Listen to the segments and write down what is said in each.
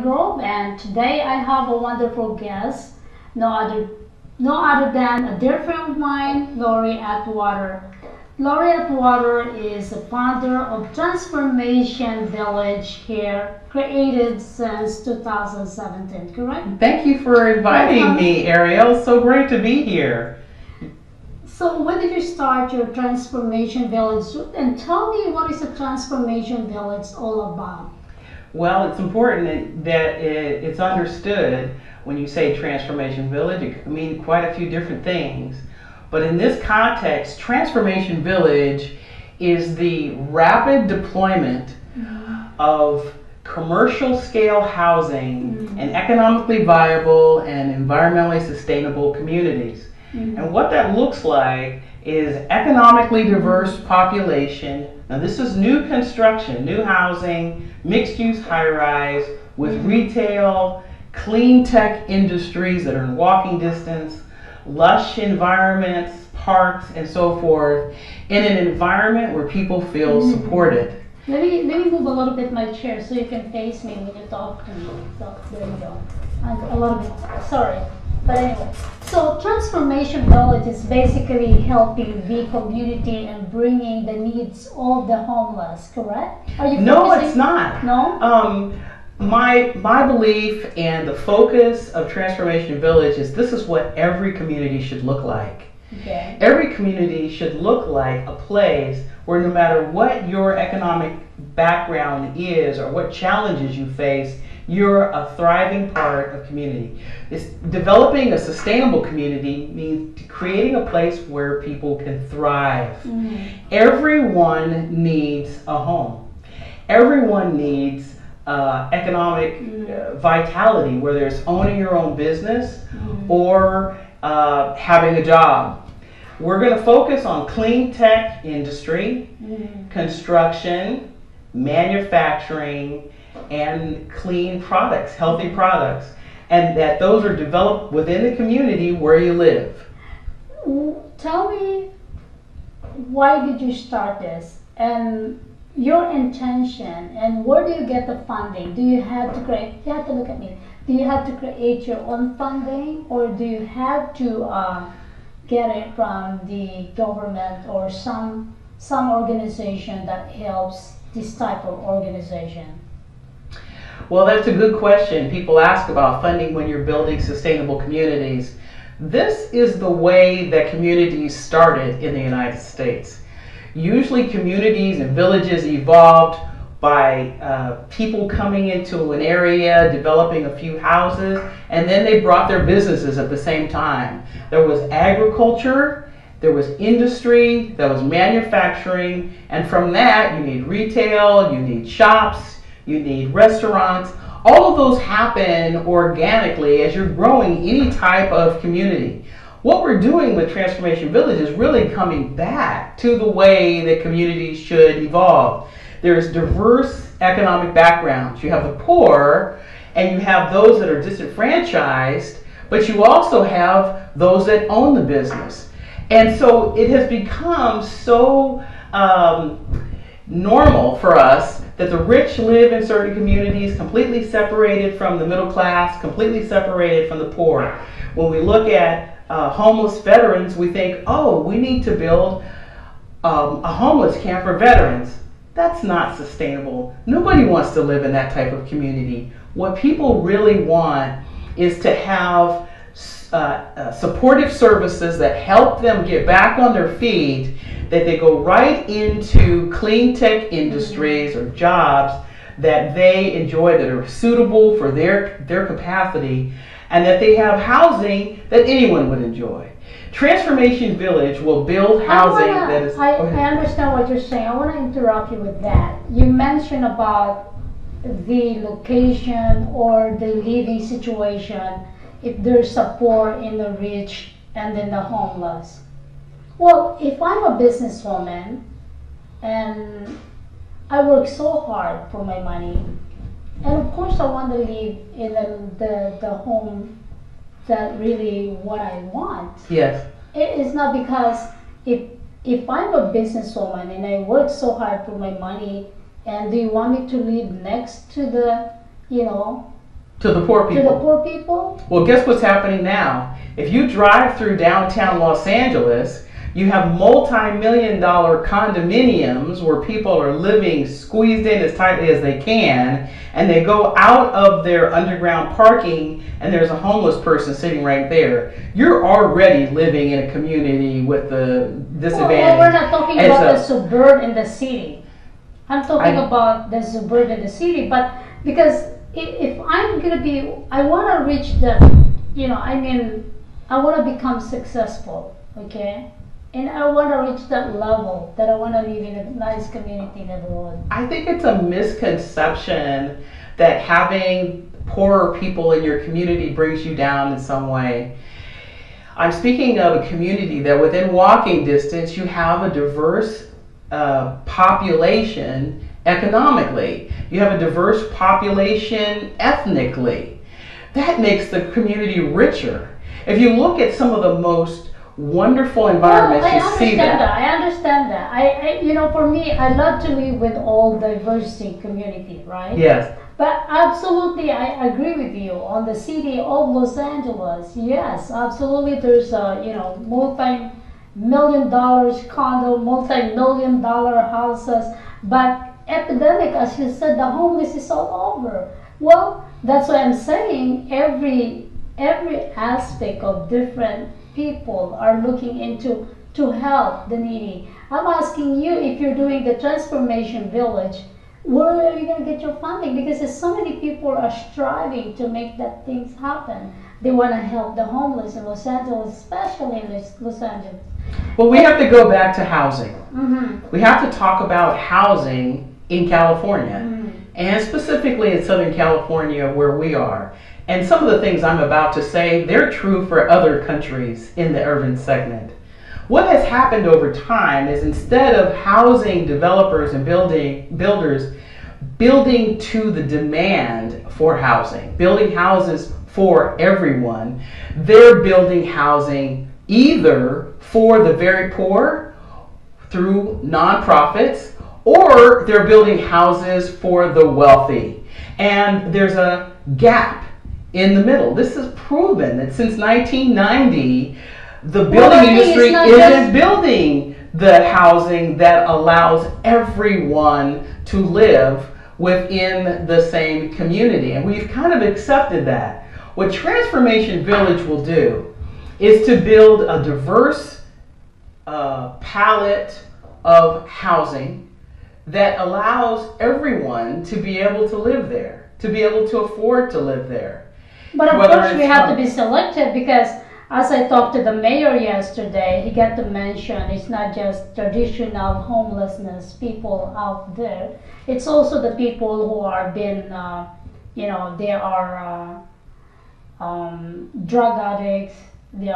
Group, and today I have a wonderful guest, no other than a dear friend of mine, Lori Atwater. Lori Atwater is the founder of Transformation Village here, created since 2017, correct? Thank you for inviting me, Arielle. So great to be here. So when did you start your Transformation Village? And tell me, what is a Transformation Village all about? Well, it's important that it's understood when you say Transformation Village. It can mean quite a few different things. But in this context, Transformation Village is the rapid deployment of commercial scale housing and economically viable and environmentally sustainable communities. And what that looks like is economically diverse population. Now this is new construction, new housing, mixed use high rise with retail, clean tech industries that are in walking distance, lush environments, parks and so forth, in an environment where people feel supported. Let me move a little bit my chair so you can face me when you talk to me. So there you go. And a little bit, sorry. But anyway, so Transformation Village is basically helping the community and bringing the needs of the homeless, correct? Are you No, focusing? it's not. No? My belief and the focus of Transformation Village is this is what every community should look like. Okay. Every community should look like a place where no matter what your economic background is or what challenges you face, you're a thriving part of community. Developing a sustainable community means creating a place where people can thrive. Everyone needs a home. Everyone needs economic vitality, whether it's owning your own business or having a job. We're going to focus on clean tech industry, construction, manufacturing, and clean products, healthy products, and that those are developed within the community where you live. Tell me, why did you start this and your intention, and where do you get the funding? Do you have to create, you have to look at me, do you have to create your own funding, or do you have to get it from the government or some organization that helps this type of organization? Well, that's a good question. People ask about funding when you're building sustainable communities. This is the way that communities started in the United States. Usually communities and villages evolved by people coming into an area, developing a few houses, and then they brought their businesses at the same time. There was agriculture, there was industry, there was manufacturing, and from that you need retail, you need shops, you need restaurants. All of those happen organically as you're growing any type of community. What we're doing with Transformation Village is really coming back to the way that communities should evolve. There's diverse economic backgrounds. You have the poor and you have those that are disenfranchised, but you also have those that own the business. And so it has become so normal for us that the rich live in certain communities completely separated from the middle class, completely separated from the poor. When we look at homeless veterans, we think, oh, we need to build a homeless camp for veterans. That's not sustainable. Nobody wants to live in that type of community. What people really want is to have supportive services that help them get back on their feet, that they go right into clean tech industries or jobs that they enjoy, that are suitable for their capacity, and that they have housing that anyone would enjoy. Transformation Village will build housing that is... I understand what you're saying. I want to interrupt you with that. You mentioned about the location or the living situation, if there's support in the rich and then the homeless. Well, if I'm a businesswoman and I work so hard for my money, and of course I want to live in the home that really what I want. Yes. It is not because if I'm a businesswoman and I work so hard for my money, and do you want me to live next to the, To the poor people. To the poor people? Well, guess what's happening now? If you drive through downtown Los Angeles, you have multi-million-dollar condominiums where people are living squeezed in as tightly as they can, and they go out of their underground parking and there's a homeless person sitting right there. You're already living in a community with the disadvantage. Well, we're not talking about the suburb in the city. I'm talking about the suburb in the city, but because if I'm gonna be, I want to reach the, I want to become successful, okay? And I want to reach that level that I want to live in a nice community neighborhood. I think it's a misconception that having poorer people in your community brings you down in some way. I'm speaking of a community that within walking distance you have a diverse population economically. You have a diverse population ethnically. That makes the community richer. If you look at some of the most wonderful environments, you see that. I understand that. For me, I love to live with all diversity community, right? Yes. But absolutely, I agree with you on the city of Los Angeles. Yes, absolutely. There's multi-million-dollar condo, multi-million-dollar houses, but epidemic, as you said, the homeless is all over. Well, that's why I'm saying every aspect of different people are looking into to help the needy. I'm asking you, if you're doing the transformation village, where are you going to get your funding? Because there's so many people are striving to make that things happen. They want to help the homeless in Los Angeles, especially in Los Angeles. Well, we have to go back to housing. Mm-hmm. We have to talk about housing in California, and specifically in Southern California where we are. And some of the things I'm about to say, they're true for other countries in the urban segment. What has happened over time is, instead of housing developers and builders building to the demand for housing, building houses for everyone, they're building housing either for the very poor through nonprofits, or they're building houses for the wealthy. And there's a gap in the middle. This is proven that since 1990, the building industry isn't building the housing that allows everyone to live within the same community. And we've kind of accepted that. What Transformation Village will do is to build a diverse palette of housing that allows everyone to be able to live there, to be able to afford to live there. But of course we have to be selective, because as I talked to the mayor yesterday, he got to mention it's not just traditional homelessness people out there. It's also the people who are been, they are drug addicts. They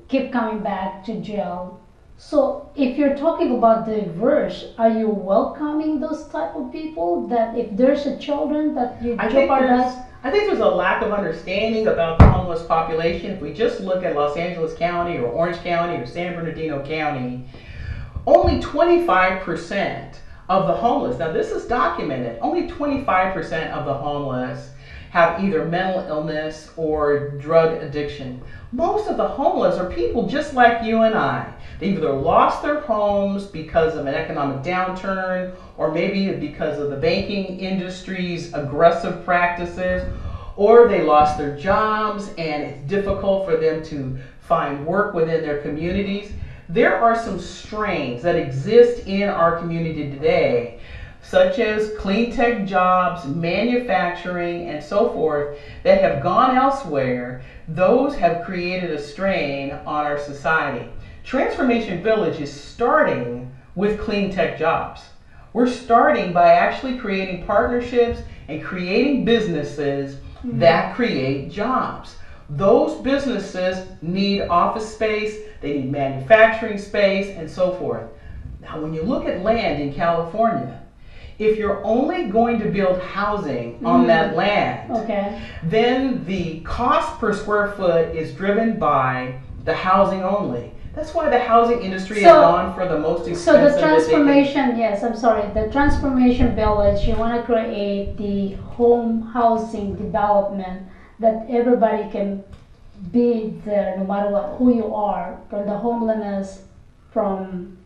keep coming back to jail. So if you're talking about diverse, are you welcoming those type of people, that if there's a children that you jeopardize? I think there's a lack of understanding about the homeless population. If we just look at Los Angeles County or Orange County or San Bernardino County, only 25% of the homeless, now this is documented, only 25% of the homeless have either mental illness or drug addiction. Most of the homeless are people just like you and I. They either lost their homes because of an economic downturn, or maybe because of the banking industry's aggressive practices, or they lost their jobs and it's difficult for them to find work within their communities. There are some strains that exist in our community today, such as clean tech jobs, manufacturing, and so forth, that have gone elsewhere. Those have created a strain on our society. Transformation Village is starting with clean tech jobs. We're starting by actually creating partnerships and creating businesses that create jobs. Those businesses need office space, they need manufacturing space, and so forth. Now, when you look at land in California, if you're only going to build housing on that land, then the cost per square foot is driven by the housing only. That's why the housing industry has gone for the most expensive. So the transformation, yes, I'm sorry, the transformation village, you want to create the home housing development that everybody can be there no matter what, who you are, from the homelessness, from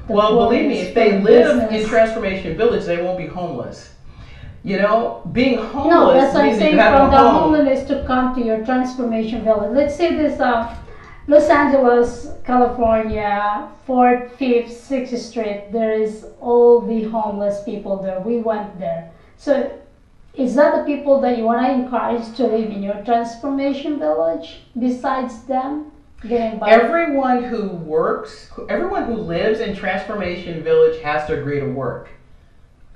the well, believe me, if they live business. in Transformation Village, they won't be homeless. You know, being homeless No, that's what I'm means that saying, you have from a the home. homeless to come to your transformation village. Let's say this Los Angeles, California, 4th, 5th, 6th Street, there is all the homeless people there. We went there. So is that the people that you want to encourage to live in your transformation village besides them getting by? Everyone who works, everyone who lives in Transformation Village has to agree to work.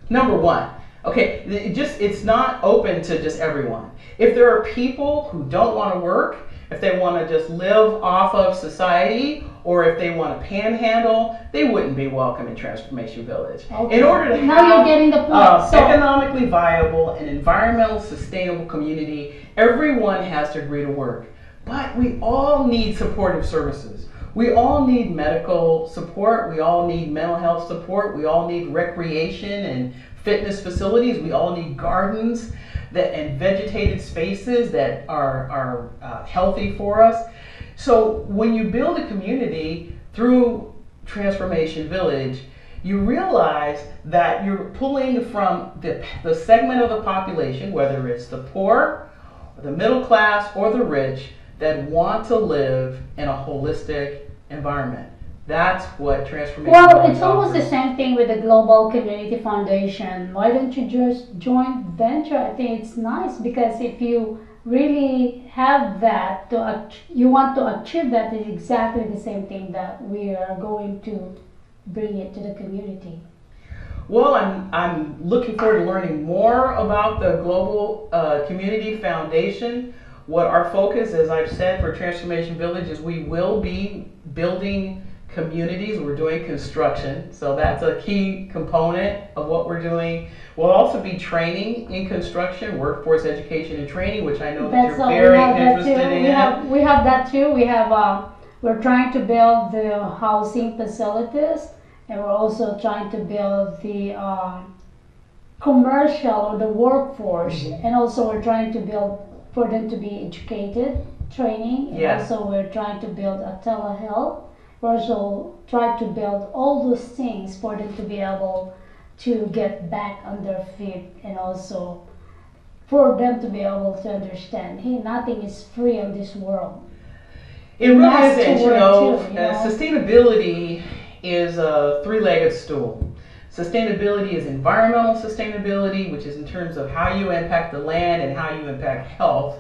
Number one. Okay, it's not open to just everyone. If there are people who don't want to work, if they want to just live off of society, or if they want to panhandle, they wouldn't be welcome in Transformation Village. Okay. In order to Now have you're getting the point. economically viable and environmental sustainable community, everyone has to agree to work. But we all need supportive services. We all need medical support. We all need mental health support. We all need recreation and fitness facilities. We all need gardens and vegetated spaces that are healthy for us. So when you build a community through Transformation Village, you realize that you're pulling from the segment of the population, whether it's the poor, or the middle class, or the rich, that want to live in a holistic environment. That's what Transformation Well, it's almost offers. the same thing with the Global Community Foundation. Why don't you just join venture? I think it's nice because if you really have that, you want to achieve that, is exactly the same thing that we are going to bring it to the community. Well, I'm looking forward to learning more about the Global Community Foundation. What our focus, as I've said, for Transformation Village is we will be building communities. We're doing construction, so that's a key component of what we're doing. We'll also be training in construction, workforce education and training, which I know that you're very interested in. We have that too. We're trying to build the housing facilities, and we're also trying to build the commercial or the workforce, and also we're trying to build for them to be educated, training, and Yes. also we're trying to build a telehealth. We're also trying to build all those things for them to be able to get back on their feet, and also for them to be able to understand, hey, nothing is free on this world. It really That's isn't, to you work know, too, you know? Sustainability is a three-legged stool. Sustainability is environmental sustainability, which is in terms of how you impact the land and how you impact health.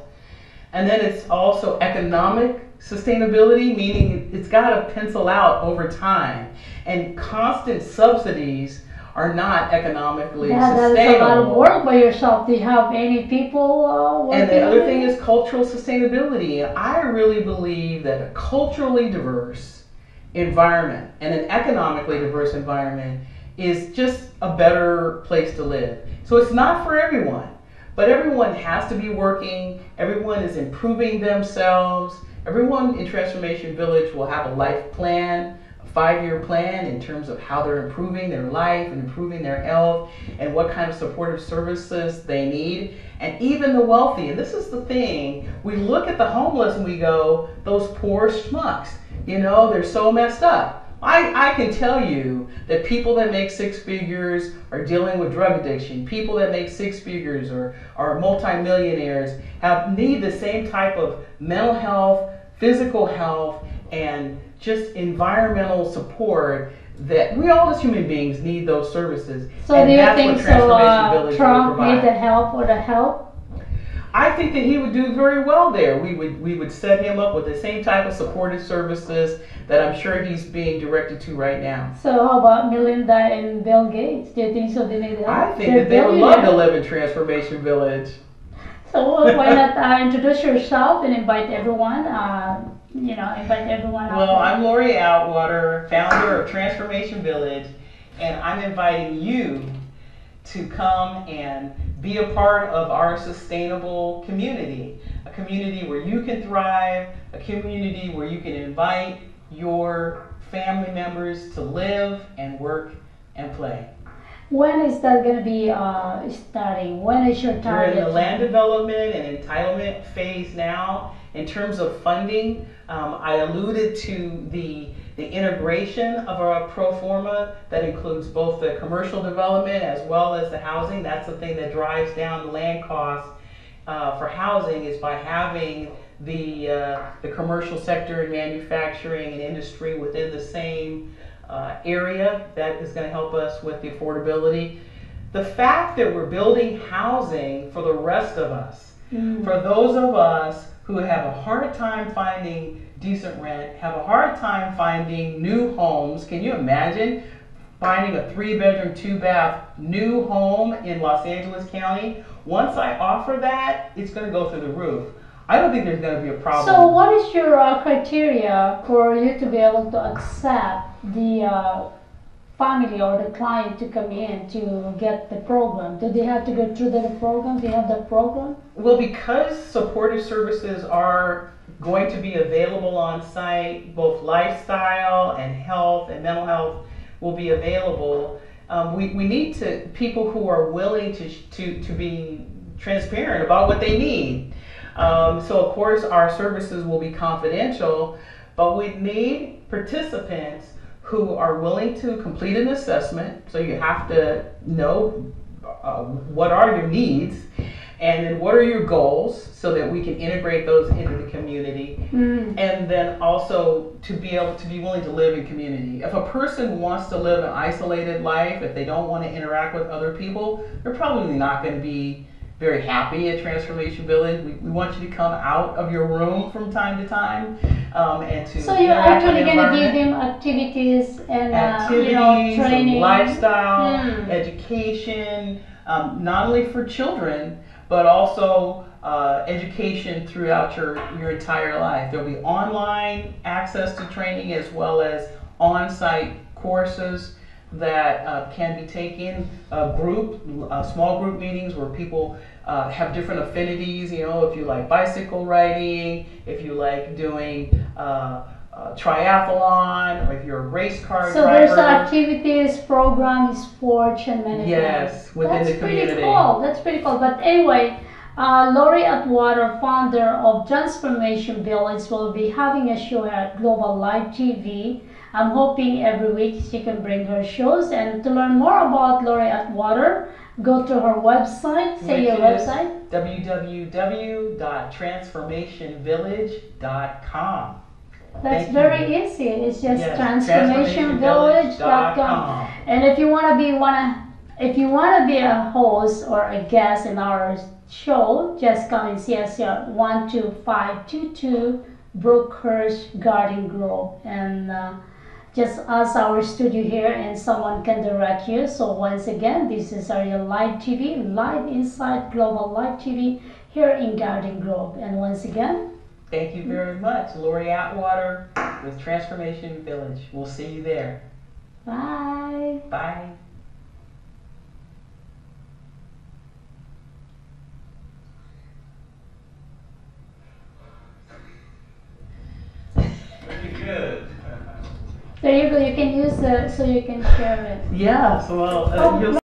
And then it's also economic sustainability, meaning it's got to pencil out over time. And constant subsidies are not economically sustainable. That is a lot of work by yourself. Do you have any people working And the other on thing it? is cultural sustainability. I really believe that a culturally diverse environment and an economically diverse environment is just a better place to live. So it's not for everyone, but everyone has to be working. Everyone is improving themselves. Everyone in Transformation Village will have a life plan, a 5-year plan in terms of how they're improving their life and improving their health and what kind of supportive services they need. And even the wealthy, and this is the thing, we look at the homeless and we go, those poor schmucks, you know, they're so messed up. I can tell you that people that make 6 figures are dealing with drug addiction. People that make 6 figures or are multimillionaires need the same type of mental health, physical health, and just environmental support that we all as human beings need those services. So and do you that's think what Transformation Village will Trump provide. need the help or the help? I think that he would do very well there. We would set him up with the same type of supportive services that I'm sure he's being directed to right now. So how about Melinda and Bill Gates? Do you think so they need help? I think They're that they would love to billionaires. live in Transformation Village. So why not introduce yourself and invite everyone? Invite everyone out. Well, I'm Lori Outwater, founder of Transformation Village, and I'm inviting you to come and be a part of our sustainable community. A community where you can thrive, a community where you can invite your family members to live and work and play. When is that going to be starting? When is your We're target? in the land development and entitlement phase now. In terms of funding, I alluded to the integration of our pro forma that includes both the commercial development as well as the housing. That's the thing that drives down the land costs for housing, is by having the commercial sector and manufacturing and industry within the same area. That is going to help us with the affordability. The fact that we're building housing for the rest of us, for those of us who have a hard time finding decent rent, have a hard time finding new homes. Can you imagine finding a 3-bedroom, 2-bath new home in Los Angeles County? Once I offer that, it's going to go through the roof. I don't think there's going to be a problem. So what is your criteria for you to be able to accept the family or the client to come in to get the program? Do they have to go through the program? Do you have the program? Well, because supportive services are going to be available on site, both lifestyle and health and mental health will be available. We need people who are willing to be transparent about what they need. So of course our services will be confidential, but we need participants who are willing to complete an assessment. So you have to know what are your needs, and then what are your goals, so that we can integrate those into the community. And then also to be able to be willing to live in community. If a person wants to live an isolated life, if they don't want to interact with other people, they're probably not going to be very happy at Transformation Village. We want you to come out of your room from time to time and to So you're actually going to give them activities and training, lifestyle, education, not only for children, but also education throughout your entire life. There'll be online access to training as well as on-site courses that can be taken, small group meetings where people have different affinities. You know, if you like bicycle riding, if you like doing triathlon, or if you're a race car driver. So there's activities, programs, sports, and many things. Yes, within the community. Pretty cool. That's pretty cool. But anyway, Lori Atwater, founder of Transformation Village, will be having a show at Global Live TV. I'm hoping every week she can bring her shows. And to learn more about Lori Atwater, go to her website. Say your website. www.transformationvillage.com. That's very easy. It's just transformationvillage.com. And if you want to be a host or a guest in our show, just come and see us here at 12522 Brookhurst Garden Grove, and just ask our studio here and someone can direct you. So once again, this is Arielle Live TV, live inside Global Live TV here in Garden Grove. And once again, thank you very much, Lori Atwater with Transformation Village. We'll see you there. bye. Bye. Good. There you go. You can use so you can share it. Yeah. So you'll